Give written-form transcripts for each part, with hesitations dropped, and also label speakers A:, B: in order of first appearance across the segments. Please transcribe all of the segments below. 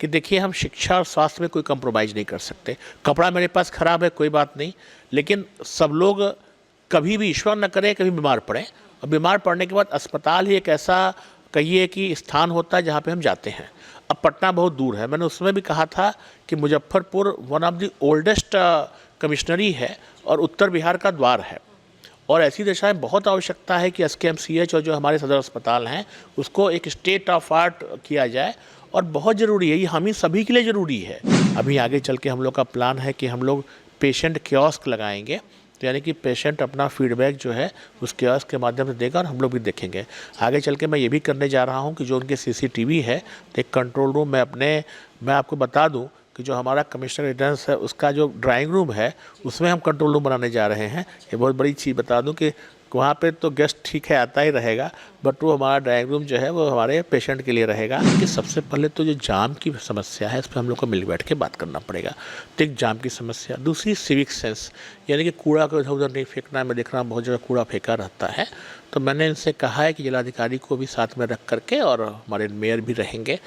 A: कि देखिए हम शिक्षा और स्वास्थ्य में कोई कंप्रोमाइज़ नहीं कर सकते। कपड़ा मेरे पास ख़राब है कोई बात नहीं, लेकिन सब लोग कभी भी ईश्वर न करे कभी बीमार पड़ें, और बीमार पड़ने के बाद अस्पताल ही एक ऐसा कहिए कि स्थान होता है जहाँ पे हम जाते हैं। अब पटना बहुत दूर है, मैंने उसमें भी कहा था कि Muzaffarpur one of the oldest commissionary है और उत्तर बिहार का द्वार है, और ऐसी दशा में बहुत आवश्यकता है कि SKMCH और जो हमारे सदर अस्पताल हैं उसको एक स्टेट ऑफ आर्ट किया जाए, और बहुत ज़रूरी है, ये हम ही सभी के लिए ज़रूरी है। अभी आगे चल के हम लोग का प्लान है कि हम लोग पेशेंट कियोस्क लगाएंगे, तो यानी कि पेशेंट अपना फीडबैक जो है उस कियोस्क के माध्यम से देगा और हम लोग भी देखेंगे। आगे चल के मैं ये भी करने जा रहा हूँ कि जो उनके CCTV है, तो एक कंट्रोल रूम मैं आपको बता दूँ कि जो हमारा कमिश्नर रेजिडेंस है उसका जो ड्राइंग रूम है उसमें हम कंट्रोल रूम बनाने जा रहे हैं। ये बहुत बड़ी चीज़ बता दूं कि वहाँ पे तो गेस्ट ठीक है आता ही रहेगा, बट वो हमारा ड्राइंग रूम जो है वो हमारे पेशेंट के लिए रहेगा। कि सबसे पहले तो जो जाम की समस्या है इस पर हम लोग को मिल बैठ के बात करना पड़ेगा। तो एक जाम की समस्या, दूसरी सिविक सेंस, यानी कि कूड़ा को इधर उधर नहीं फेंकना है। मैं देख रहा हूँ बहुत जगह कूड़ा फेंका रहता है, तो मैंने इनसे कहा है कि जिलाधिकारी को भी साथ में रख करके, और हमारे मेयर भी रहेंगे,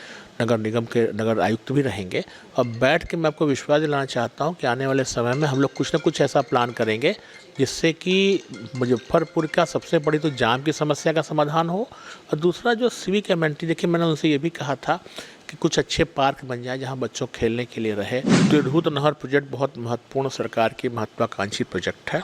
A: नगर निगम के नगर आयुक्त भी रहेंगे, और बैठ के मैं आपको विश्वास दिलाना चाहता हूँ कि आने वाले समय में हम लोग कुछ ना कुछ ऐसा प्लान करेंगे जिससे कि मुजफ्फरपुर का सबसे बड़ी तो जाम की समस्या का समाधान हो, और दूसरा जो सिविक एमेनिटी, देखिए मैंने उनसे ये भी कहा था कि कुछ अच्छे पार्क बन जाए जहाँ बच्चों खेलने के लिए रहे। तिरहुत नहर प्रोजेक्ट बहुत महत्वपूर्ण सरकार की महत्वाकांक्षी प्रोजेक्ट है।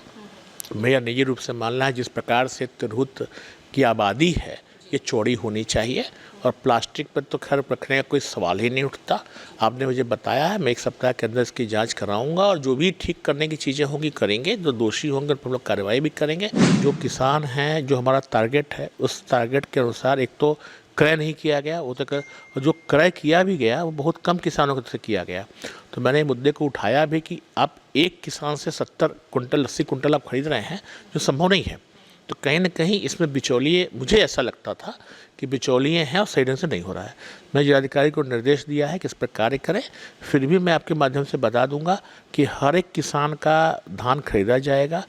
A: मेरा निजी रूप से मानना है जिस प्रकार से तिरहुत की आबादी है ये चौड़ी होनी चाहिए, और प्लास्टिक पर तो खैर रखने का कोई सवाल ही नहीं उठता। आपने मुझे बताया है, मैं एक सप्ताह के अंदर इसकी जांच कराऊंगा, और जो भी ठीक करने की चीज़ें होंगी करेंगे, जो दोषी होंगे हम लोग कार्रवाई भी करेंगे। जो किसान हैं, जो हमारा टारगेट है उस टारगेट के अनुसार एक तो क्रय नहीं किया गया, वो तो जो क्रय किया भी गया वो बहुत कम किसानों से किया गया। तो मैंने मुद्दे को उठाया भी कि आप एक किसान से 70 कुंटल 80 कुंटल आप खरीद रहे हैं, जो संभव नहीं है। तो कहीं ना कहीं इसमें बिचौलिए, मुझे ऐसा लगता था कि बिचौलिए हैं और सही ढंग से नहीं हो रहा है। मैं जिलाधिकारी को निर्देश दिया है कि इस पर कार्य करें। फिर भी मैं आपके माध्यम से बता दूंगा कि हर एक किसान का धान खरीदा जाएगा।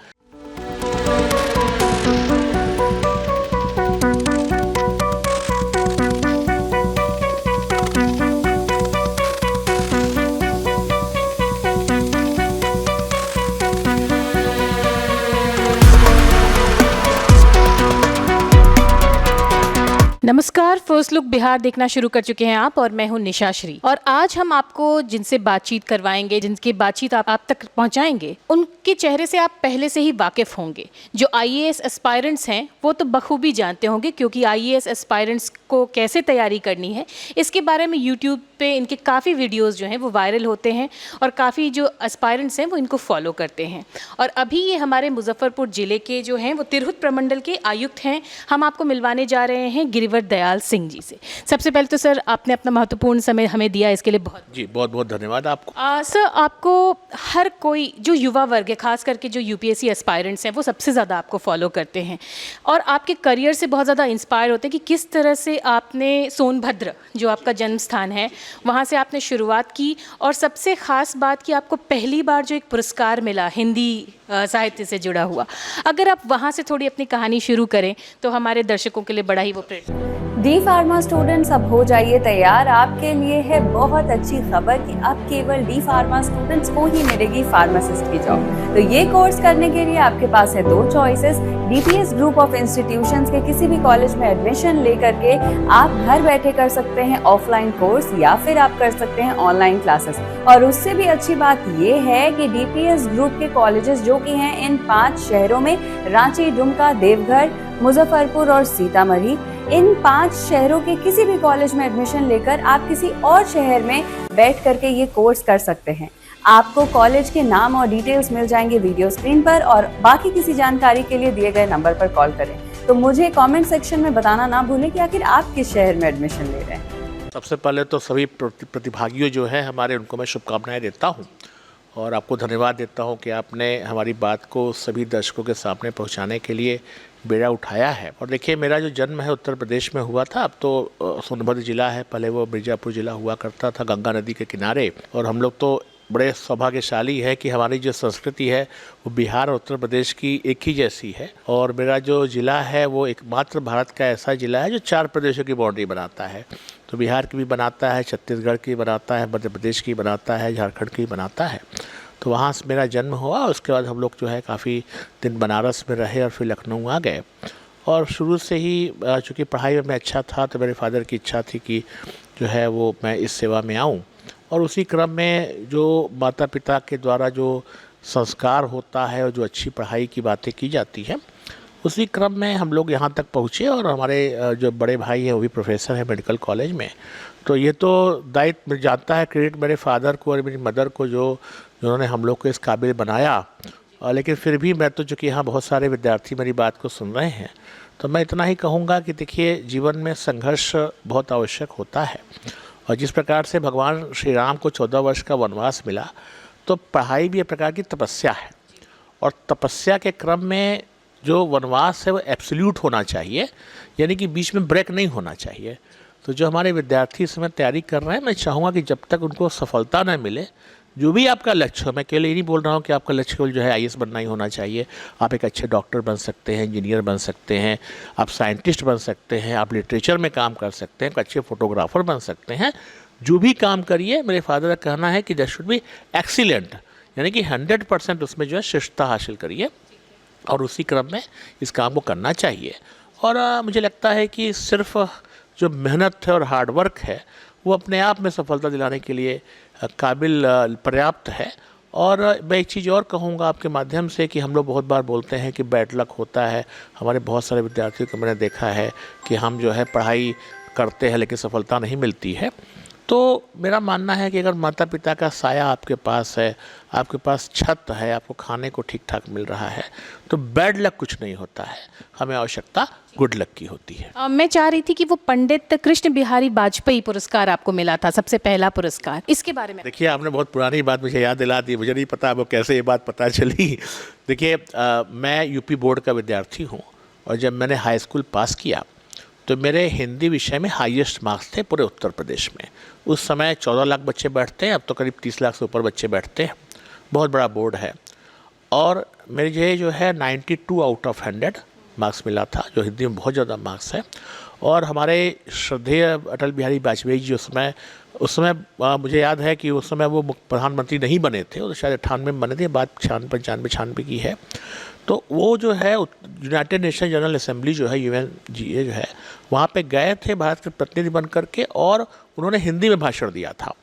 B: नमस्कार, फर्स्ट लुक बिहार देखना शुरू कर चुके हैं आप, और मैं हूं निशा श्री। और आज हम आपको जिनसे बातचीत करवाएंगे, जिनकी बातचीत आप तक पहुंचाएंगे, उनके चेहरे से आप पहले से ही वाकिफ होंगे। जो IAS एस्पायरेंट्स हैं वो तो बखूबी जानते होंगे, क्योंकि IAS एस्पायरेंट्स को कैसे तैयारी करनी है इसके बारे में यूट्यूब पे इनके काफ़ी वीडियोज़ जो हैं वो वायरल होते हैं, और काफ़ी जो एस्पायरेंट्स हैं वो इनको फॉलो करते हैं। और अभी ये हमारे मुजफ्फरपुर ज़िले के जो हैं वो तिरहुत प्रमंडल के आयुक्त हैं। हम आपको मिलवाने जा रहे हैं गिरिवर दयाल सिंह जी से। सबसे पहले तो सर, आपने अपना महत्वपूर्ण समय हमें दिया, इसके लिए बहुत बहुत
A: धन्यवाद आपको।
B: सर, आपको हर कोई जो युवा वर्ग है, खास करके जो UPSC एस्पायरेंट्स हैं, वो सबसे ज़्यादा आपको फॉलो करते हैं, और आपके करियर से बहुत ज़्यादा इंस्पायर होते हैं कि किस तरह से आपने सोनभद्र, जो आपका जन्म स्थान है, वहाँ से आपने शुरुआत की, और सबसे ख़ास बात कि आपको पहली बार जो एक पुरस्कार मिला हिंदी साहित्य से जुड़ा हुआ। अगर आप वहाँ से थोड़ी अपनी कहानी शुरू करें तो हमारे दर्शकों के लिए बड़ा ही वो प्रेरणा।
C: डी फार्मा स्टूडेंट्स, अब हो जाइए तैयार। आपके लिए है बहुत अच्छी खबर कि अब केवल डी फार्मा स्टूडेंट्स को ही मिलेगी फार्मासिस्ट की जॉब। तो ये कोर्स करने के लिए आपके पास है 2 choices. DPS group of institutions के किसी भी कॉलेज में एडमिशन लेकर के आप घर बैठे कर सकते हैं ऑफलाइन कोर्स, या फिर आप कर सकते हैं ऑनलाइन क्लासेस। और उससे भी अच्छी बात ये है कि DPS ग्रुप के कॉलेजेस जो कि हैं इन 5 शहरों में, रांची, दुमका, देवघर, मुजफ्फरपुर और सीतामढ़ी, इन 5 शहरों के किसी भी कॉलेज में एडमिशन लेकर आप किसी और शहर में बैठ करके ये कोर्स कर सकते हैं। आपको कॉलेज के नाम और डिटेल्स मिल जाएंगे वीडियो स्क्रीन पर, और बाकी किसी जानकारी के लिए दिए गए नंबर पर कॉल करें। तो मुझे कमेंट सेक्शन में बताना ना भूलें कि आखिर आप किस शहर में एडमिशन ले रहे हैं।
A: सबसे पहले तो सभी प्रतिभागियों जो है हमारे, उनको मैं शुभकामनाएं देता हूँ, और आपको धन्यवाद देता हूँ कि आपने हमारी बात को सभी दर्शकों के सामने पहुँचाने के लिए बेड़ा उठाया है। और देखिए, मेरा जो जन्म है उत्तर प्रदेश में हुआ था। अब तो सोनभद्र ज़िला है, पहले वो मिर्ज़ापुर ज़िला हुआ करता था, गंगा नदी के किनारे। और हम लोग तो बड़े सौभाग्यशाली है कि हमारी जो संस्कृति है वो बिहार और उत्तर प्रदेश की एक ही जैसी है। और मेरा जो ज़िला है वो एकमात्र भारत का ऐसा ज़िला है जो 4 प्रदेशों की बाउंड्री बनाता है। तो बिहार की भी बनाता है, छत्तीसगढ़ की बनाता है, मध्य प्रदेश की बनाता है, झारखंड की बनाता है। तो वहाँ से मेरा जन्म हुआ। उसके बाद हम लोग जो है काफ़ी दिन बनारस में रहे और फिर लखनऊ आ गए। और शुरू से ही चूँकि पढ़ाई में मैं अच्छा था तो मेरे फादर की इच्छा थी कि जो है वो मैं इस सेवा में आऊँ। और उसी क्रम में जो माता पिता के द्वारा जो संस्कार होता है और जो अच्छी पढ़ाई की बातें की जाती है, उसी क्रम में हम लोग यहाँ तक पहुँचे। और हमारे जो बड़े भाई हैं वो भी प्रोफेसर हैं मेडिकल कॉलेज में। तो ये तो दायित्व मिल जाता है, क्रेडिट मेरे फादर को और मेरी मदर को जिन्होंने हम लोग को इस काबिल बनाया। लेकिन फिर भी मैं तो चूँकि यहाँ बहुत सारे विद्यार्थी मेरी बात को सुन रहे हैं, तो मैं इतना ही कहूँगा कि देखिए, जीवन में संघर्ष बहुत आवश्यक होता है। और जिस प्रकार से भगवान श्री राम को 14 वर्ष का वनवास मिला, तो पढ़ाई भी एक प्रकार की तपस्या है। और तपस्या के क्रम में जो वनवास है वो एब्सोल्यूट होना चाहिए, यानी कि बीच में ब्रेक नहीं होना चाहिए। तो जो हमारे विद्यार्थी इस समय तैयारी कर रहे हैं, मैं चाहूँगा कि जब तक उनको सफलता न मिले, जो भी आपका लक्ष्य हो, मैं केवल ये नहीं बोल रहा हूँ कि आपका लक्ष्य केवल जो है IAS बनना ही होना चाहिए। आप एक अच्छे डॉक्टर बन सकते हैं, इंजीनियर बन सकते हैं, आप साइंटिस्ट बन सकते हैं, आप लिटरेचर में काम कर सकते हैं, एक अच्छे फोटोग्राफर बन सकते हैं। जो भी काम करिए, मेरे फादर का कहना है कि दैट शुड बी एक्सीलेंट, यानी कि 100% उसमें जो है श्रेष्ठता हासिल करिए और उसी क्रम में इस काम को करना चाहिए। और मुझे लगता है कि सिर्फ जो मेहनत है और हार्ड वर्क है वो अपने आप में सफलता दिलाने के लिए काबिल पर्याप्त है। और मैं एक चीज़ और कहूँगा आपके माध्यम से कि हम लोग बहुत बार बोलते हैं कि बैड लक होता है। हमारे बहुत सारे विद्यार्थियों को मैंने देखा है कि हम जो है पढ़ाई करते हैं लेकिन सफलता नहीं मिलती है। तो मेरा मानना है कि अगर माता पिता का साया आपके पास है, आपके पास छत है, आपको खाने को ठीक ठाक मिल रहा है, तो बैड लक कुछ नहीं होता है। हमें आवश्यकता गुड लक की होती है।
B: मैं चाह रही थी कि वो पंडित कृष्ण बिहारी वाजपेयी पुरस्कार आपको मिला था, सबसे पहला पुरस्कार, इसके बारे में।
A: देखिए, आपने बहुत पुरानी बात मुझे याद दिला दी। मुझे नहीं पता आपको कैसे ये बात पता चली। देखिए, मैं यूपी बोर्ड का विद्यार्थी हूँ और जब मैंने हाई स्कूल पास किया तो मेरे हिंदी विषय में हाईएस्ट मार्क्स थे पूरे उत्तर प्रदेश में। उस समय 14 लाख बच्चे बैठते हैं, अब तो करीब 30 लाख से ऊपर बच्चे बैठते हैं। बहुत बड़ा बोर्ड है। और मेरे जो है 92 आउट ऑफ 100 मार्क्स मिला था, जो हिंदी में बहुत ज़्यादा मार्क्स है। और हमारे श्रद्धेय अटल बिहारी वाजपेयी जी उस समय मुझे याद है कि उस समय वो प्रधानमंत्री नहीं बने थे, वो तो शायद 98 में बने थे, बात 95 की है। तो वो जो है यूनाइटेड नेशन जनरल असेंबली जो है UNGA जो है, वहाँ पे गए थे भारत के प्रतिनिधि बन करके और उन्होंने हिंदी में भाषण दिया था।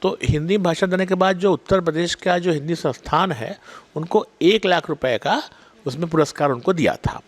A: तो हिंदी में भाषण देने के बाद जो उत्तर प्रदेश का जो हिंदी संस्थान है उनको 1 लाख रुपए का उसमें पुरस्कार उनको दिया था।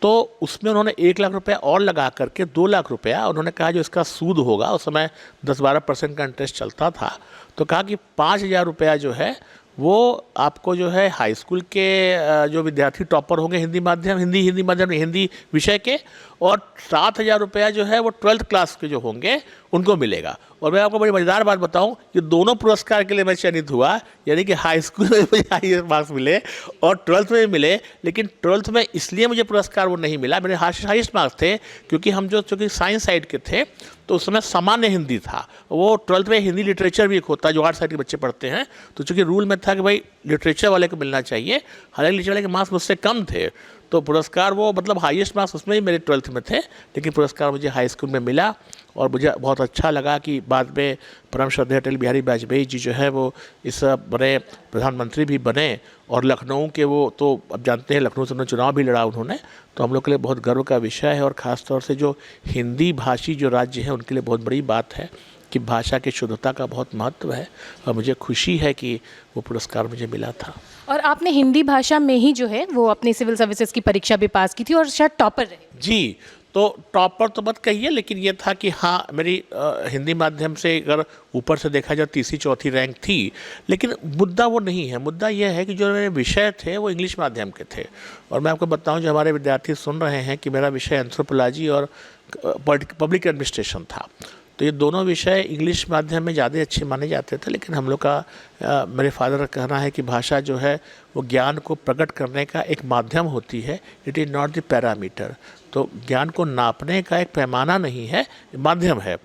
A: तो उसमें उन्होंने 1 लाख रुपया और लगा करके 2 लाख रुपया उन्होंने कहा जो इसका सूद होगा, उस समय 10-12% का इंटरेस्ट चलता था, तो कहा कि 5,000 रुपया जो है वो आपको जो है हाई स्कूल के जो विद्यार्थी टॉपर होंगे हिंदी विषय के, और 7,000 रुपया जो है वो 12th क्लास के जो होंगे उनको मिलेगा। और मैं आपको बड़ी मज़ेदार बात बताऊं कि दोनों पुरस्कार के लिए मैं चयनित हुआ, यानी कि हाई स्कूल में मुझे हाईएस्ट मार्क्स मिले और 12th में भी मिले। लेकिन 12th में इसलिए मुझे पुरस्कार वो नहीं मिला, मेरे हाईएस्ट मार्क्स थे, क्योंकि हम चूँकि साइंस साइड के थे तो उस समय सामान्य हिंदी था। वो 12th में हिंदी लिटरेचर भी एक होता है जो 8 साइड के बच्चे पढ़ते हैं, तो चूँकि रूल में था कि भाई लिटरेचर वाले को मिलना चाहिए, हालांकि लिटरेचर वाले के मार्क्स मुझसे कम थे, तो पुरस्कार वो मतलब हाईएस्ट मार्क्स उसमें ही मेरे 12th में थे, लेकिन पुरस्कार मुझे हाई स्कूल में मिला। और मुझे बहुत अच्छा लगा कि बाद में परम श्रद्धेय अटल बिहारी वाजपेयी जी जो है वो इस बड़े प्रधानमंत्री भी बने। और लखनऊ के वो तो अब जानते हैं, लखनऊ से उन्होंने चुनाव भी लड़ा उन्होंने, तो हम लोग के लिए बहुत गर्व का विषय है। और ख़ास तौर से जो हिंदी भाषी जो राज्य हैं उनके लिए बहुत बड़ी बात है कि भाषा की शुद्धता का बहुत महत्व है, और मुझे खुशी है कि वो पुरस्कार मुझे मिला था।
B: और आपने हिंदी भाषा में ही जो है वो अपनी सिविल सर्विसेज की परीक्षा भी पास की थी और शायद टॉपर रहे।
A: जी, तो टॉपर तो मत कहिए, लेकिन ये था कि हाँ, मेरी हिंदी माध्यम से अगर ऊपर से देखा जाए तीसरी चौथी रैंक थी, लेकिन मुद्दा वो नहीं है। मुद्दा ये है कि जो मेरे विषय थे वो इंग्लिश माध्यम के थे। और मैं आपको बताऊं, जो हमारे विद्यार्थी सुन रहे हैं, कि मेरा विषय एंथ्रोपोलॉजी और पब्लिक एडमिनिस्ट्रेशन था, तो ये दोनों विषय इंग्लिश माध्यम में ज़्यादा अच्छे माने जाते थे। लेकिन हम लोग का मेरे फादर का कहना है कि भाषा जो है वो ज्ञान को प्रकट करने का एक माध्यम होती है, it is not the parameter. तो ज्ञान को नापने का एक पैमाना नहीं है, माध्यम है।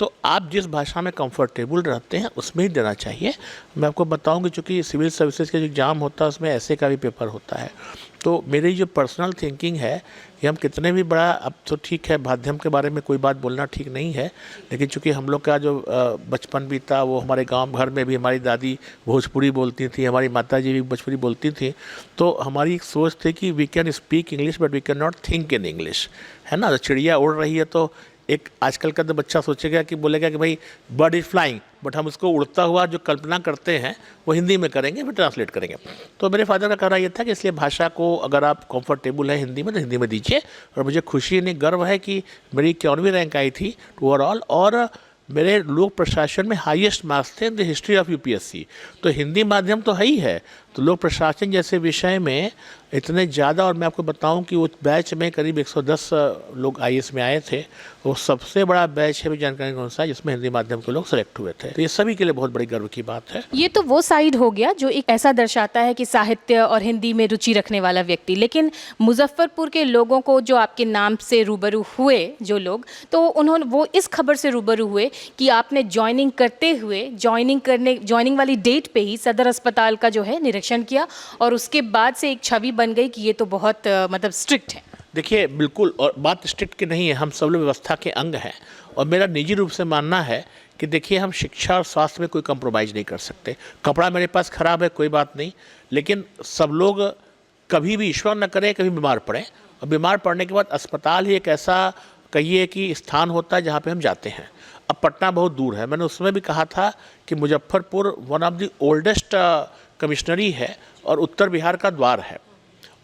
A: तो आप जिस भाषा में कंफर्टेबल रहते हैं उसमें ही देना चाहिए। मैं आपको बताऊं कि चूँकि सिविल सर्विसेज का जो एग्ज़ाम होता है उसमें ऐसे का भी पेपर होता है। तो मेरी जो पर्सनल थिंकिंग है कि हम कितने भी बड़ा, अब तो ठीक है माध्यम के बारे में कोई बात बोलना ठीक नहीं है, लेकिन चूँकि हम लोग का जो बचपन बीता वो हमारे गांव घर में भी हमारी दादी भोजपुरी बोलती थी, हमारी माता जी भी भोजपुरी बोलती थी, तो हमारी एक सोच थी कि we can speak English but we can not think in English, है ना। चिड़िया उड़ रही है तो एक आजकल का तो बच्चा सोचेगा कि बोलेगा कि भाई बर्ड इज़ फ्लाइंग, बट हम उसको उड़ता हुआ जो कल्पना करते हैं वो हिंदी में करेंगे, फिर ट्रांसलेट करेंगे। तो मेरे फादर का कहना ये था कि इसलिए भाषा को अगर आप कंफर्टेबल है हिंदी में तो हिंदी में दीजिए। और मुझे खुशी नहीं गर्व है कि मेरी 51वीं रैंक आई थी ओवरऑल, और मेरे लोक प्रशासन में हाईएस्ट मार्क्स थे in the history of UPSC. तो हिंदी माध्यम तो है ही है, तो लोक प्रशासन जैसे विषय में इतने ज़्यादा, और मैं आपको बताऊं कि उस बैच में करीब 110 लोग आईएएस में आए थे। वो सबसे बड़ा बैच है भी जानकारी के अनुसार जिसमें हिंदी माध्यम के लोग सेलेक्ट हुए थे। तो ये सभी के लिए बहुत बड़ी गर्व की बात है।
B: ये तो वो साइड हो गया जो एक ऐसा दर्शाता है कि साहित्य और हिंदी में रुचि रखने वाला व्यक्ति, लेकिन मुजफ्फरपुर के लोगों को जो आपके नाम से रूबरू हुए जो लोग, तो उन्होंने वो इस खबर से रूबरू हुए कि आपने ज्वाइनिंग करते हुए ज्वाइनिंग वाली डेट पे ही सदर अस्पताल का जो है निरीक्षण किया, और उसके बाद से एक छवि बन गई कि ये तो बहुत मतलब स्ट्रिक्ट है।
A: देखिए बिल्कुल, और बात स्ट्रिक्ट की नहीं है, हम सब लोग व्यवस्था के अंग हैं। और मेरा निजी रूप से मानना है कि देखिए हम शिक्षा और स्वास्थ्य में कोई कंप्रोमाइज़ नहीं कर सकते। कपड़ा मेरे पास ख़राब है कोई बात नहीं, लेकिन सब लोग कभी भी, ईश्वर न करे, कभी बीमार पड़ें, और बीमार पड़ने के बाद अस्पताल ही एक ऐसा कहिए कि स्थान होता है जहाँ पे हम जाते हैं। अब पटना बहुत दूर है, मैंने उसमें भी कहा था कि Muzaffarpur one of the oldest commissionary है और उत्तर बिहार का द्वार है,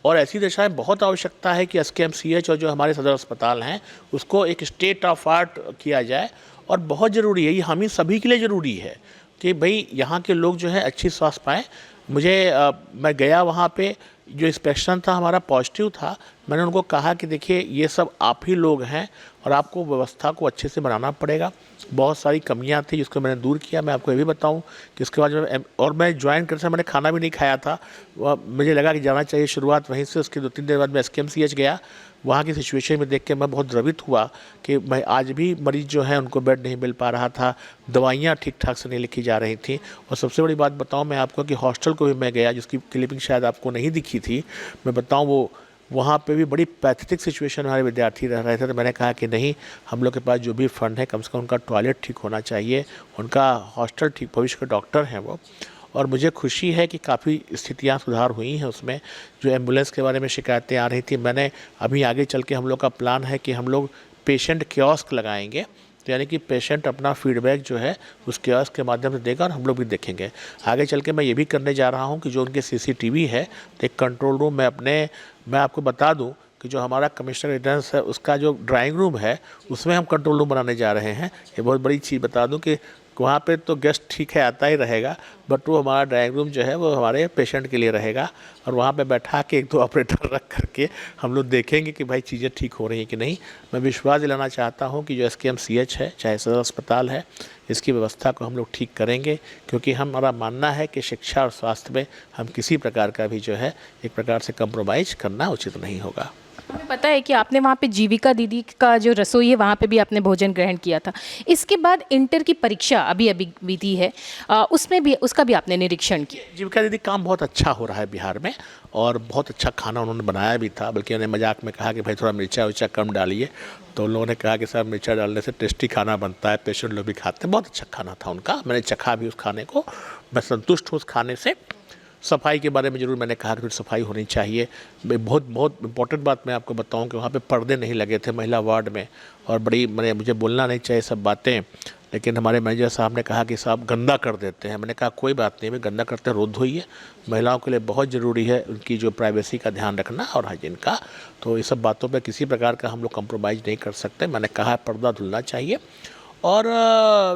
A: और ऐसी दशा में बहुत आवश्यकता है कि एसकेएमसीएच और जो हमारे सदर अस्पताल हैं उसको एक स्टेट ऑफ आर्ट किया जाए। और बहुत ज़रूरी है, ये हम ही सभी के लिए ज़रूरी है कि भाई यहाँ के लोग जो है अच्छी स्वास्थ्य पाएँ। मैं गया वहाँ पे, जो इंस्पेक्शन था हमारा पॉजिटिव था। मैंने उनको कहा कि देखिए ये सब आप ही लोग हैं और आपको व्यवस्था को अच्छे से बनाना पड़ेगा। बहुत सारी कमियां थी जिसको मैंने दूर किया। मैं आपको ये भी बताऊं कि उसके बाद जब मैं ज्वाइन करने से मैंने खाना भी नहीं खाया था, मुझे लगा कि जाना चाहिए, शुरुआत वहीं से। उसके 2-3 दिन बाद मैं एसकेएमसीएच गया, वहाँ की सिचुएशन में देख के मैं बहुत द्रवित हुआ कि मैं आज भी मरीज़ जो है उनको बेड नहीं मिल पा रहा था, दवाइयाँ ठीक ठाक से नहीं लिखी जा रही थी। और सबसे बड़ी बात बताऊँ मैं आपको कि हॉस्टल को भी मैं गया, जिसकी क्लिपिंग शायद आपको नहीं दिखी थी, मैं बताऊँ वो वहाँ पे भी बड़ी पैथेटिक सिचुएशन में हमारे विद्यार्थी रह रहे थे। तो मैंने कहा कि नहीं, हम लोग के पास जो भी फंड है कम से कम उनका टॉयलेट ठीक होना चाहिए, उनका हॉस्टल ठीक, भविष्य के डॉक्टर हैं वो। और मुझे खुशी है कि काफ़ी स्थितियाँ सुधार हुई हैं उसमें। जो एम्बुलेंस के बारे में शिकायतें आ रही थी, मैंने अभी आगे चल के हम लोग का प्लान है कि हम लोग पेशेंट कियोस्क लगाएंगे, तो यानी कि पेशेंट अपना फीडबैक जो है उस कियोस्क के माध्यम से देगा और हम लोग भी देखेंगे। आगे चल के मैं ये भी करने जा रहा हूँ कि जो उनके सीसीटीवी है, तो एक कंट्रोल रूम मैं आपको बता दूँ कि जो हमारा कमिश्नर रेजिडेंस है उसका जो ड्राइंग रूम है उसमें हम कंट्रोल रूम बनाने जा रहे हैं। ये बहुत बड़ी चीज़ बता दूं कि वहाँ पे तो गेस्ट ठीक है आता ही रहेगा, बट वो हमारा ड्राइंग रूम जो है वो हमारे पेशेंट के लिए रहेगा। और वहाँ पे बैठा के 1-2 ऑपरेटर रख करके हम लोग देखेंगे कि भाई चीज़ें ठीक हो रही हैं कि नहीं। मैं विश्वास दिलाना चाहता हूँ कि जो एसकेएमसीएच है, चाहे सदर अस्पताल है, इसकी व्यवस्था को हम लोग ठीक करेंगे, क्योंकि हमारा मानना है कि शिक्षा और स्वास्थ्य में हम किसी प्रकार का भी जो है एक प्रकार से कंप्रोमाइज़ करना उचित नहीं होगा।
B: हमें पता है कि आपने वहाँ पे जीविका दीदी का जो रसोई है वहाँ पे भी आपने भोजन ग्रहण किया था। इसके बाद इंटर की परीक्षा अभी बीती है, उसमें भी उसका भी आपने निरीक्षण किया।
A: जीविका दीदी काम बहुत अच्छा हो रहा है बिहार में, और बहुत अच्छा खाना उन्होंने बनाया भी था। बल्कि उन्होंने मजाक में कहा कि भाई थोड़ा मिर्चा उर्चा कम डालिए, तो उन लोगों ने कहा कि सर मिर्चा डालने से टेस्टी खाना बनता है, पेशेंट लोग भी खाते हैं। बहुत अच्छा खाना था उनका, मैंने चखा भी उस खाने को, मैं संतुष्ट हूँ उस खाने से। सफाई के बारे में ज़रूर मैंने कहा कि सफाई होनी चाहिए। बहुत इंपॉर्टेंट बात मैं आपको बताऊं कि वहाँ पे पर्दे नहीं लगे थे महिला वार्ड में, और बड़ी मुझे बोलना नहीं चाहिए सब बातें, लेकिन हमारे मैनेजर साहब ने कहा कि साहब गंदा कर देते हैं। मैंने कहा कोई बात नहीं, मैं गंदा करते रोध धोइए, महिलाओं के लिए बहुत ज़रूरी है उनकी जो प्राइवेसी का ध्यान रखना और हाइजीन का। तो ये सब बातों पर किसी प्रकार का हम लोग कंप्रोमाइज़ नहीं कर सकते। मैंने कहा पर्दा धुलना चाहिए। और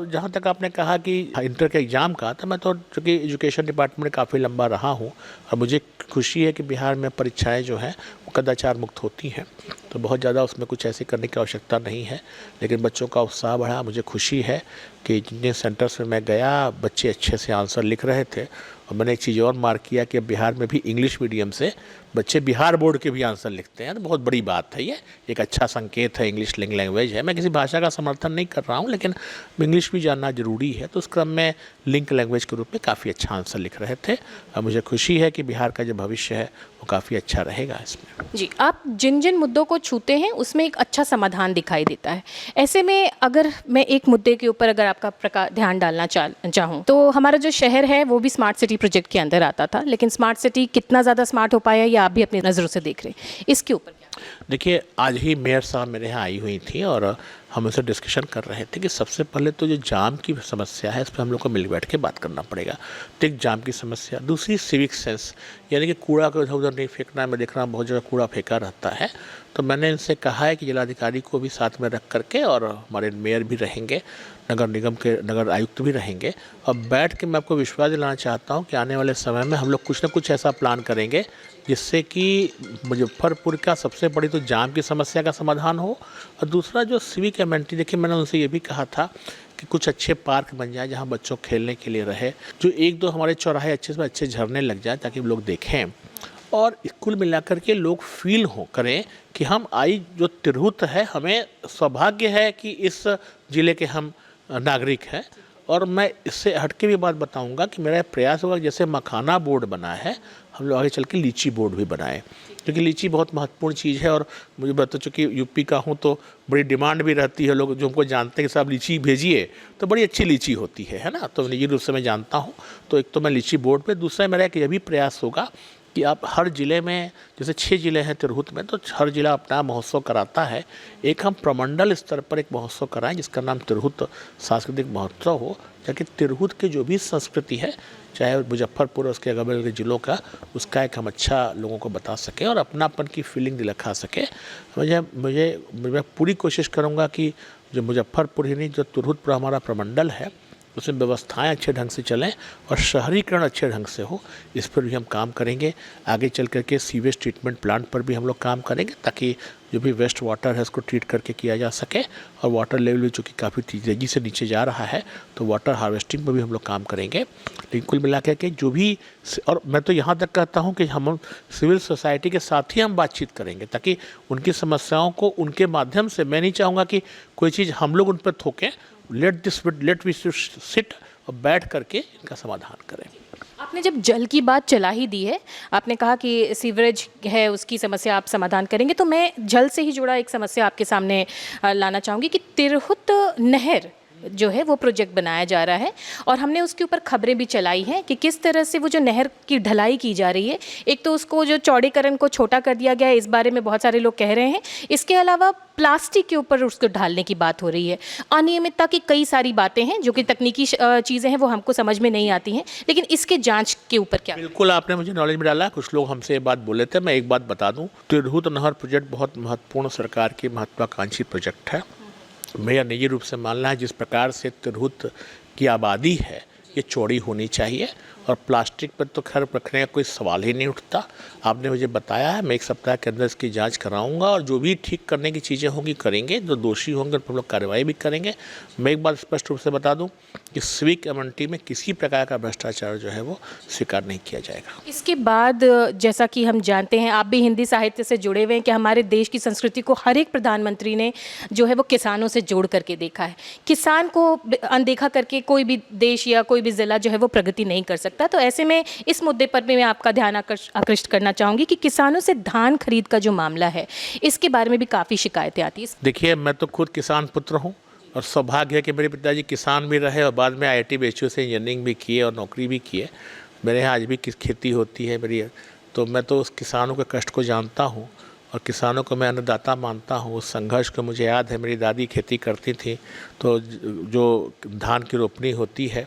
A: जहाँ तक आपने कहा कि इंटर के एग्ज़ाम का, तो मैं तो चूँकि एजुकेशन डिपार्टमेंट में काफ़ी लंबा रहा हूँ, और मुझे खुशी है कि बिहार में परीक्षाएं जो हैं वो कदाचार मुक्त होती हैं, तो बहुत ज़्यादा उसमें कुछ ऐसे करने की आवश्यकता नहीं है। लेकिन बच्चों का उत्साह बढ़ा। मुझे खुशी है कि जितने सेंटर्स में मैं गया बच्चे अच्छे से आंसर लिख रहे थे, और मैंने एक चीज़ और मार्क किया कि बिहार में भी इंग्लिश मीडियम से बच्चे बिहार बोर्ड के भी आंसर लिखते हैं, तो बहुत बड़ी बात है, ये एक अच्छा संकेत है। इंग्लिश लैंग्वेज है, मैं किसी भाषा का समर्थन नहीं कर रहा हूँ, लेकिन इंग्लिश भी जानना ज़रूरी है। तो उस क्रम में लिंक लैंग्वेज के रूप में काफ़ी अच्छा आंसर लिख रहे थे और मुझे खुशी है कि बिहार का जो भविष्य है वो काफ़ी अच्छा रहेगा इसमें।
B: जी, आप जिन जिन मुद्दों को छूते हैं उसमें एक अच्छा समाधान दिखाई देता है। ऐसे में अगर मैं एक मुद्दे के ऊपर अगर आपका ध्यान डालना चाहूँ तो हमारा जो शहर है वो भी स्मार्ट सिटी प्रोजेक्ट के अंदर आता था, लेकिन स्मार्ट सिटी कितना ज़्यादा स्मार्ट हो पाया ये आप भी अपनी नज़रों से देख रहे हैं, इसके ऊपर क्या?
A: देखिए, आज ही मेयर साहब मेरे यहाँ आई हुई थी और हम उनसे डिस्कशन कर रहे थे कि सबसे पहले तो जो जाम की समस्या है इस पर हम लोग को मिल बैठ के बात करना पड़ेगा। तो एक जाम की समस्या, दूसरी सिविक सेंस, यानी कि कूड़ा को इधर उधर नहीं फेंकना है। मैं देख रहा हूँ बहुत जगह कूड़ा फेंका रहता है, तो मैंने इनसे कहा है कि जिलाधिकारी को भी साथ में रख करके, और हमारे मेयर भी रहेंगे, नगर निगम के नगर आयुक्त भी रहेंगे, और बैठ के मैं आपको विश्वास दिलाना चाहता हूँ कि आने वाले समय में हम लोग कुछ ना कुछ ऐसा प्लान करेंगे जिससे कि मुजफ्फरपुर का सबसे बड़ी तो जाम की समस्या का समाधान हो, और दूसरा जो सिविक एमेनिटी, देखिए मैंने उनसे ये भी कहा था कि कुछ अच्छे पार्क बन जाए जहाँ बच्चों खेलने के लिए रहे, जो एक दो हमारे चौराहे अच्छे से अच्छे झरने लग जाए ताकि लोग देखें और कुल मिलाकर के लोग फील हो करें कि हम आई जो तिरहुत है, हमें सौभाग्य है कि इस ज़िले के हम नागरिक हैं। और मैं इससे हटके भी बात बताऊंगा कि मेरा प्रयास होगा जैसे मखाना बोर्ड बना है, हम लोग आगे चल के लीची बोर्ड भी बनाएं, क्योंकि लीची बहुत महत्वपूर्ण चीज़ है। और मुझे बता, चूँकि यूपी का हूँ तो बड़ी डिमांड भी रहती है, लोग जो हमको जानते हैं कि साहब लीची भेजिए, तो बड़ी अच्छी लीची होती है ना, तो निजी रूप से मैं जानता हूँ। तो एक तो मैं लीची बोर्ड पे, दूसरा मेरा एक यह भी प्रयास होगा कि आप हर ज़िले में, जैसे 6 ज़िले हैं तिरहुत में, तो हर ज़िला अपना महोत्सव कराता है, एक हम प्रमंडल स्तर पर एक महोत्सव कराएं जिसका नाम तिरहुत सांस्कृतिक महोत्सव हो, ताकि तिरहुत की जो भी संस्कृति है, चाहे मुजफ्फरपुर और उसके अगल के ज़िलों का, उसका एक हम अच्छा लोगों को बता सकें और अपनापन की फीलिंग दिखा सकें। मैं पूरी कोशिश करूँगा कि जो मुजफ्फरपुर ही नहीं, जो तिरहुत पर हमारा प्रमंडल है उसमें व्यवस्थाएं अच्छे ढंग से चलें और शहरीकरण अच्छे ढंग से हो, इस पर भी हम काम करेंगे। आगे चल करके सीवेज ट्रीटमेंट प्लांट पर भी हम लोग काम करेंगे ताकि जो भी वेस्ट वाटर है उसको ट्रीट करके किया जा सके, और वाटर लेवल भी चूँकि काफ़ी तेज़ी से नीचे जा रहा है तो वाटर हार्वेस्टिंग पर भी हम लोग काम करेंगे। लेकिन कुल मिला के जो भी, और मैं तो यहाँ तक कहता हूँ कि हम सिविल सोसाइटी के साथ ही हम बातचीत करेंगे ताकि उनकी समस्याओं को उनके माध्यम से, मैं नहीं चाहूँगा कि कोई चीज़ हम लोग उन पर थोकें, लेट वी सिट और बैठ करके इनका समाधान करें।
B: आपने जब जल की बात चला ही दी है, आपने कहा कि सीवरेज है उसकी समस्या आप समाधान करेंगे, तो मैं जल से ही जुड़ा एक समस्या आपके सामने लाना चाहूँगी कि तिरहुत नहर जो है वो प्रोजेक्ट बनाया जा रहा है और हमने उसके ऊपर खबरें भी चलाई हैं कि किस तरह से वो जो नहर की ढलाई की जा रही है, एक तो उसको जो चौड़ीकरण को छोटा कर दिया गया है, इस बारे में बहुत सारे लोग कह रहे हैं। इसके अलावा प्लास्टिक के ऊपर उसको ढालने की बात हो रही है, अनियमितता की कई सारी बातें हैं जो कि तकनीकी चीज़ें हैं वो हमको समझ में नहीं आती हैं, लेकिन इसके जांच के ऊपर क्या?
A: बिल्कुल, आपने मुझे नॉलेज में डाला। कुछ लोग हमसे ये बात बोले थे, मैं एक बात बता दूं, तिरहुत नहर प्रोजेक्ट बहुत महत्वपूर्ण सरकार की महत्वाकांक्षी प्रोजेक्ट है। मेरा निजी रूप से मानना है जिस प्रकार से तिरहुत की आबादी है ये चौड़ी होनी चाहिए, और प्लास्टिक पर तो खैर रखने का कोई सवाल ही नहीं उठता। आपने मुझे बताया है, मैं एक सप्ताह के अंदर इसकी जांच कराऊंगा और जो भी ठीक करने की चीज़ें होंगी करेंगे, जो दोषी होंगे उन पर हम लोग कार्रवाई भी करेंगे। मैं एक बात स्पष्ट रूप से बता दूं कि सिविक एमेनिटी में किसी प्रकार का भ्रष्टाचार जो है वो स्वीकार नहीं किया जाएगा।
B: इसके बाद जैसा कि हम जानते हैं, आप भी हिंदी साहित्य से जुड़े हुए हैं, कि हमारे देश की संस्कृति को हर एक प्रधानमंत्री ने जो है वो किसानों से जोड़ करके देखा है। किसान को अनदेखा करके कोई भी देश या कोई भी ज़िला जो है वो प्रगति नहीं कर सकता। तो ऐसे में इस मुद्दे पर भी मैं आपका ध्यान आकृष्ट करना चाहूँगी कि किसानों से धान खरीद का जो मामला है, इसके बारे में भी काफ़ी शिकायतें आती हैं।
A: देखिए, मैं तो खुद किसान पुत्र हूँ और सौभाग्य है कि मेरे पिताजी किसान भी रहे और बाद में IIT BHU से इंजीनियरिंग भी किए और नौकरी भी किए। मेरे यहाँ आज भी खेती होती है मेरी, तो मैं तो उस किसानों के कष्ट को जानता हूँ और किसानों को मैं अन्नदाता मानता हूँ। उस संघर्ष को मुझे याद है, मेरी दादी खेती करती थी, तो जो धान की रोपनी होती है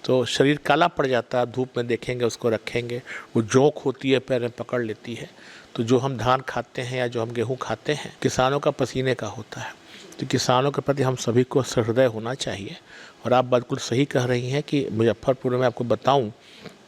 A: तो शरीर काला पड़ जाता है, धूप में देखेंगे उसको रखेंगे, वो जोंक होती है पैर में पकड़ लेती है। तो जो हम धान खाते हैं या जो हम गेहूँ खाते हैं किसानों का पसीने का होता है। तो किसानों के प्रति हम सभी को सहृदय होना चाहिए। और आप बिल्कुल सही कह रही हैं कि मुजफ्फरपुर में आपको बताऊं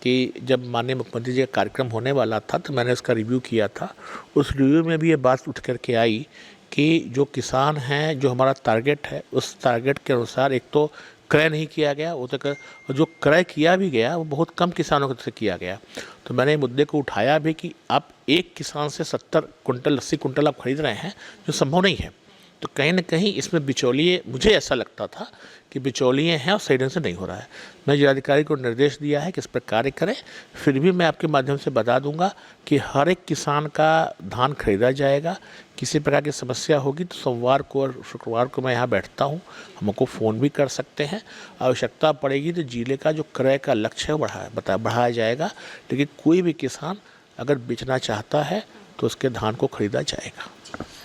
A: कि जब माननीय मुख्यमंत्री जी का कार्यक्रम होने वाला था तो मैंने उसका रिव्यू किया था। उस रिव्यू में भी ये बात उठ करके आई कि जो किसान हैं, जो हमारा टारगेट है, उस टारगेट के अनुसार एक तो क्रय नहीं किया गया, वो तक जो क्रय किया भी गया वो बहुत कम किसानों से किया गया। तो मैंने मुद्दे को उठाया भी कि आप एक किसान से 70 कुंटल 80 कुंटल आप खरीद रहे हैं, जो संभव नहीं है। तो कहीं ना कहीं इसमें बिचौलिए, मुझे ऐसा लगता था कि बिचौलिए हैं और सही ढंग से नहीं हो रहा है। मैं जिलाधिकारी को निर्देश दिया है कि इस पर कार्य करें। फिर भी मैं आपके माध्यम से बता दूंगा कि हर एक किसान का धान खरीदा जाएगा। किसी प्रकार की समस्या होगी तो सोमवार को और शुक्रवार को मैं यहाँ बैठता हूँ, हमको फ़ोन भी कर सकते हैं। आवश्यकता पड़ेगी तो जिले का जो क्रय का लक्ष्य है वो बढ़ाया जाएगा। लेकिन कोई भी किसान अगर बेचना चाहता है तो उसके धान को खरीदा जाएगा।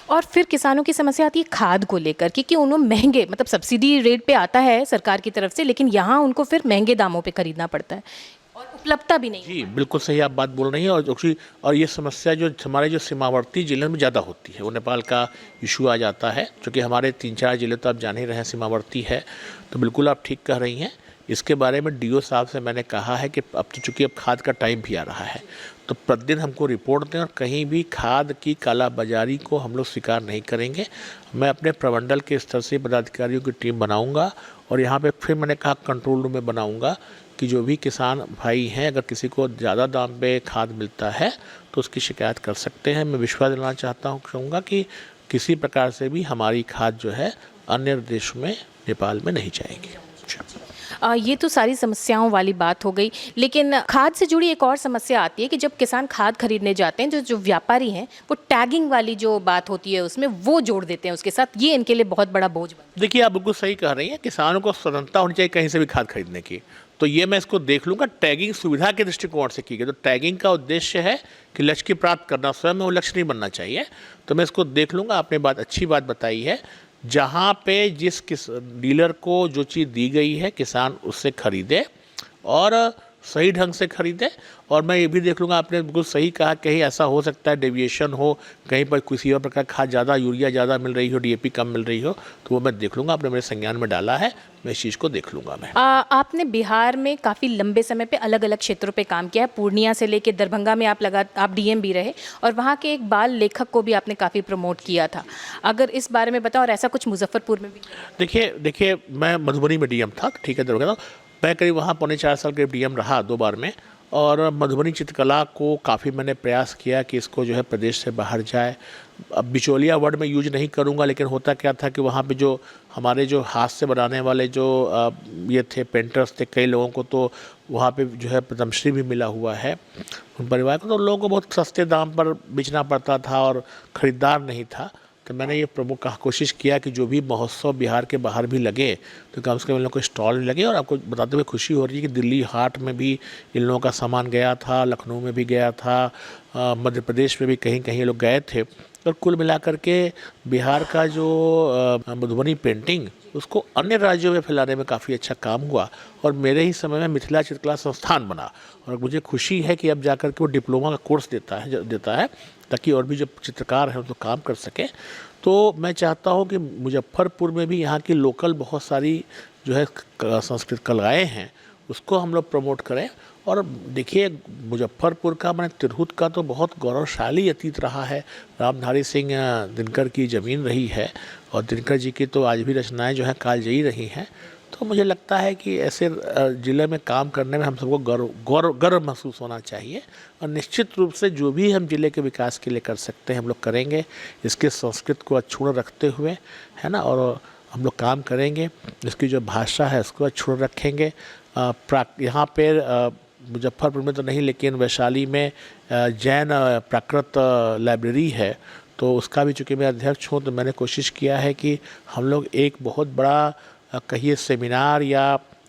B: और फिर किसानों की समस्या आती है खाद को लेकर, क्योंकि उन्हें महंगे, मतलब सब्सिडी रेट पे आता है सरकार की तरफ से, लेकिन यहाँ उनको फिर महंगे दामों पे खरीदना पड़ता है और उपलब्धता भी नहीं।
A: जी बिल्कुल सही आप बात बोल रही हैं। और ये समस्या जो हमारे जो सीमावर्ती जिले में ज़्यादा होती है, वो नेपाल का इशू आ जाता है, क्योंकि हमारे 3-4 जिले तो आप जान ही रहे हैं सीमावर्ती है। तो बिल्कुल आप ठीक कह रही हैं। इसके बारे में डीओ साहब से मैंने कहा है कि अब तो चूँकि अब खाद का टाइम भी आ रहा है, तो प्रतिदिन हमको रिपोर्ट दें और कहीं भी खाद की कालाबाजारी को हम लोग स्वीकार नहीं करेंगे। मैं अपने प्रमंडल के स्तर से पदाधिकारियों की टीम बनाऊंगा और यहाँ पे फिर मैंने कहा कंट्रोल रूम में बनाऊंगा कि जो भी किसान भाई हैं, अगर किसी को ज़्यादा दाम पे खाद मिलता है तो उसकी शिकायत कर सकते हैं। मैं विश्वास दिलाना चाहूँगा कि किसी प्रकार से भी हमारी खाद जो है अन्य देशों में, नेपाल में नहीं जाएगी।
B: ये तो सारी समस्याओं वाली बात हो गई, लेकिन खाद से जुड़ी एक और समस्या आती है कि जब किसान खाद खरीदने जाते हैं, जो व्यापारी हैं वो टैगिंग वाली जो बात होती है उसमें वो जोड़ देते हैं उसके साथ। ये इनके लिए बहुत बड़ा बोझ बनता है।
A: देखिए आप बिल्कुल सही कह रही हैं, किसानों को स्वतंत्रता होनी चाहिए कहीं से भी खाद खरीदने की। तो ये मैं इसको देख लूँगा। टैगिंग सुविधा के दृष्टिकोण से की गई, तो टैगिंग का उद्देश्य है कि लक्ष्य की प्राप्त करना, स्वयं में वो लक्ष्य नहीं बनना चाहिए। तो मैं इसको देख लूँगा। आपने अच्छी बात बताई है। जहाँ पे जिस डीलर को जो चीज़ दी गई है किसान उससे खरीदे और सही ढंग से खरीदे। और मैं ये भी देख लूँगा, आपने बिल्कुल सही कहा, कहीं ऐसा हो सकता है डेविएशन हो, कहीं पर किसी और प्रकार खाद ज़्यादा, यूरिया ज़्यादा मिल रही हो, डीएपी कम मिल रही हो, तो वो मैं देख लूँगा। आपने मेरे संज्ञान में डाला है, मैं इस चीज़ को देख लूँगा। मैं
B: आपने बिहार में काफ़ी लंबे समय पे अलग अलग क्षेत्रों पे काम किया है। पूर्णिया से लेके दरभंगा में आप डीएम भी रहे और वहाँ के एक बाल लेखक को भी आपने काफ़ी प्रमोट किया था। अगर इस बारे में बताओ, और ऐसा कुछ मुजफ्फरपुर में भी?
A: देखिए मैं मधुबनी में डीएम था, ठीक है, दरभंगा। मैं करीब वहाँ 4.25 साल करीब डीएम रहा 2 बार में। और मधुबनी चित्रकला को काफ़ी मैंने प्रयास किया कि इसको जो है प्रदेश से बाहर जाए। अब बिचौलिया वर्ड में यूज नहीं करूंगा, लेकिन होता क्या था कि वहाँ पे जो हमारे जो हाथ से बनाने वाले जो ये थे पेंटर्स थे, कई लोगों को तो वहाँ पे जो है पद्मश्री भी मिला हुआ है उन परिवार को। तो लोगों को बहुत सस्ते दाम पर बेचना पड़ता था और ख़रीदार नहीं था। तो मैंने ये प्रमुख कोशिश किया कि जो भी महोत्सव बिहार के बाहर भी लगे तो कम से कम इन लोगों को स्टॉल लगे। और आपको बताते हुए खुशी हो रही है कि दिल्ली हाट में भी इन लोगों का सामान गया था, लखनऊ में भी गया था, मध्य प्रदेश में भी कहीं कहीं ये लोग गए थे। और कुल मिलाकर के बिहार का जो मधुबनी पेंटिंग, उसको अन्य राज्यों में फैलाने में काफ़ी अच्छा काम हुआ। और मेरे ही समय में मिथिला चित्रकला संस्थान बना और मुझे खुशी है कि अब जाकर के वो डिप्लोमा का कोर्स देता है ताकि और भी जो चित्रकार हैं तो काम कर सकें। तो मैं चाहता हूँ कि मुजफ्फरपुर में भी यहाँ की लोकल बहुत सारी जो है संस्कृत कलाएँ हैं उसको हम लोग प्रमोट करें। और देखिए मुजफ्फरपुर का, मैंने तिरहुत का तो बहुत गौरवशाली अतीत रहा है। रामधारी सिंह दिनकर की ज़मीन रही है और दिनकर जी की तो आज भी रचनाएं जो हैं कालजयी रही हैं। तो मुझे लगता है कि ऐसे ज़िले में काम करने में हम सबको गर्व महसूस होना चाहिए। और निश्चित रूप से जो भी हम ज़िले के विकास के लिए कर सकते हैं हम लोग करेंगे, इसके संस्कृत को अक्षुण्ण रखते हुए, है ना। और हम लोग काम करेंगे, इसकी जो भाषा है उसको अक्षुण्ण रखेंगे। यहाँ पे मुजफ्फरपुर में तो नहीं, लेकिन वैशाली में जैन प्राकृत लाइब्रेरी है, तो उसका भी चूँकि मैं अध्यक्ष हूँ, तो मैंने कोशिश किया है कि हम लोग एक बहुत बड़ा कहिए सेमिनार या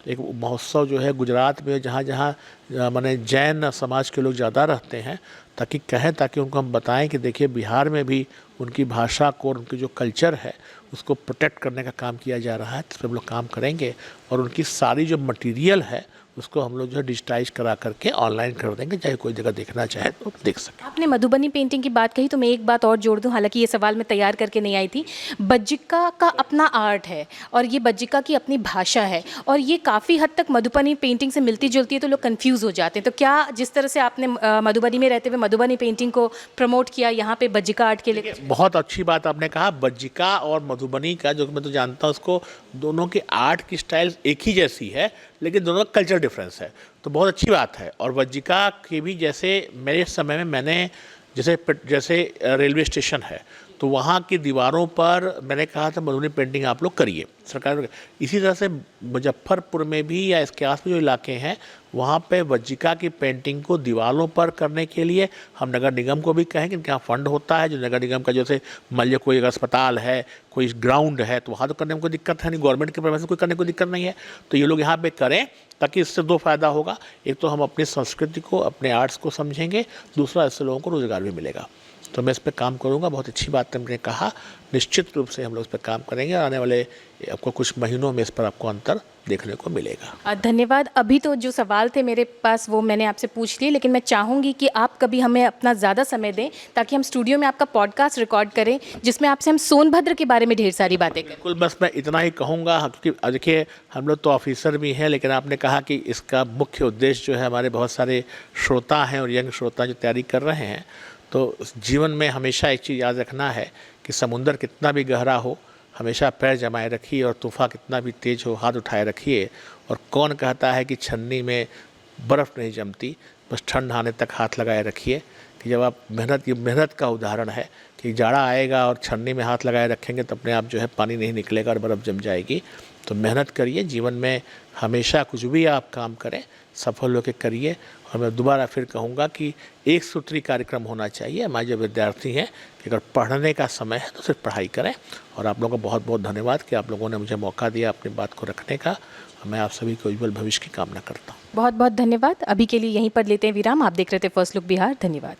A: एक महोत्सव जो है गुजरात में, जहाँ जहाँ माने जैन समाज के लोग ज़्यादा रहते हैं, ताकि उनको हम बताएं कि देखिए बिहार में भी उनकी भाषा को और उनकी जो कल्चर है उसको प्रोटेक्ट करने का काम किया जा रहा है। इस पर हम लोग काम करेंगे और उनकी सारी जो मटेरियल है उसको हम लोग जो है डिजिटाइज करा करके ऑनलाइन कर देंगे, चाहे कोई जगह देखना चाहे तो देख सके।
B: आपने मधुबनी पेंटिंग की बात कही तो मैं एक बात और जोड़ दूं, हालांकि ये सवाल मैं तैयार करके नहीं आई थी। बज्जिका का अपना आर्ट है और ये बज्जिका की अपनी भाषा है और ये काफ़ी हद तक मधुबनी पेंटिंग से मिलती जुलती है, तो लोग कंफ्यूज हो जाते हैं। तो क्या जिस तरह से आपने मधुबनी में रहते हुए मधुबनी पेंटिंग को प्रमोट किया, यहाँ पे बज्जिका आर्ट के लिए?
A: बहुत अच्छी बात आपने कहा। बज्जिका और मधुबनी का, जो मैं तो जानता हूँ उसको, दोनों के आर्ट की स्टाइल एक ही जैसी है लेकिन दोनों का कल्चर डिफरेंस है, तो बहुत अच्छी बात है। और बज्जिका के भी, जैसे मेरे समय में मैंने जैसे रेलवे स्टेशन है तो वहाँ की दीवारों पर मैंने कहा था मधुबनी पेंटिंग आप लोग करिए, सरकार। इसी तरह से मुजफ्फरपुर में भी या इसके आस पास जो इलाके हैं वहाँ पे बज्जिका की पेंटिंग को दीवारों पर करने के लिए हम नगर निगम को भी कहेंगे कि यहाँ फंड होता है, जो नगर निगम का, जैसे मान लीजिए कोई अगर अस्पताल है, कोई ग्राउंड है, तो वहाँ तो करने में कोई दिक्कत है नहीं, गवर्नमेंट के परमिशन कोई करने में कोई दिक्कत नहीं है, तो ये लोग यहाँ पे करें, ताकि इससे दो फायदा होगा। एक तो हम अपनी संस्कृति को, अपने आर्ट्स को समझेंगे, दूसरा इससे लोगों को रोज़गार भी मिलेगा। तो मैं इस पर काम करूँगा। बहुत अच्छी बात हमने कहा, निश्चित रूप से हम लोग इस पर काम करेंगे और आने वाले आपको कुछ महीनों में इस पर आपको अंतर देखने को मिलेगा।
B: धन्यवाद। अभी तो जो सवाल थे मेरे पास वो मैंने आपसे पूछ लिए, लेकिन मैं चाहूँगी कि आप कभी हमें अपना ज़्यादा समय दें ताकि हम स्टूडियो में आपका पॉडकास्ट रिकॉर्ड करें, जिसमें आपसे हम सोनभद्र के बारे में ढेर सारी बातें करें।
A: बिल्कुल, बस मैं इतना ही कहूँगा, क्योंकि देखिए हम लोग तो ऑफिसर भी हैं, लेकिन आपने कहा कि इसका मुख्य उद्देश्य जो है, हमारे बहुत सारे श्रोता हैं और यंग श्रोता जो तैयारी कर रहे हैं, तो जीवन में हमेशा एक चीज़ याद रखना है कि समुंदर कितना भी गहरा हो, हमेशा पैर जमाए रखिए, और तूफ़ान कितना भी तेज़ हो हाथ उठाए रखिए। और कौन कहता है कि छन्नी में बर्फ़ नहीं जमती, बस ठंड आने तक हाथ लगाए रखिए। कि जब आप मेहनत का उदाहरण है कि जाड़ा आएगा और छन्नी में हाथ लगाए रखेंगे तो अपने आप जो है पानी नहीं निकलेगा और बर्फ़ जम जाएगी। तो मेहनत करिए, जीवन में हमेशा कुछ भी आप काम करें सफल होकर करिए। और मैं दोबारा फिर कहूँगा कि एक सूत्री कार्यक्रम होना चाहिए। हमारे जो विद्यार्थी हैं कि अगर पढ़ने का समय है तो सिर्फ पढ़ाई करें। और आप लोगों का बहुत बहुत धन्यवाद कि आप लोगों ने मुझे मौका दिया अपनी बात को रखने का। मैं आप सभी को उज्जवल भविष्य की कामना करता हूँ।
B: बहुत बहुत धन्यवाद। अभी के लिए यहीं पर लेते हैं विराम। आप देख रहे थे फर्स्ट लुक बिहार। धन्यवाद।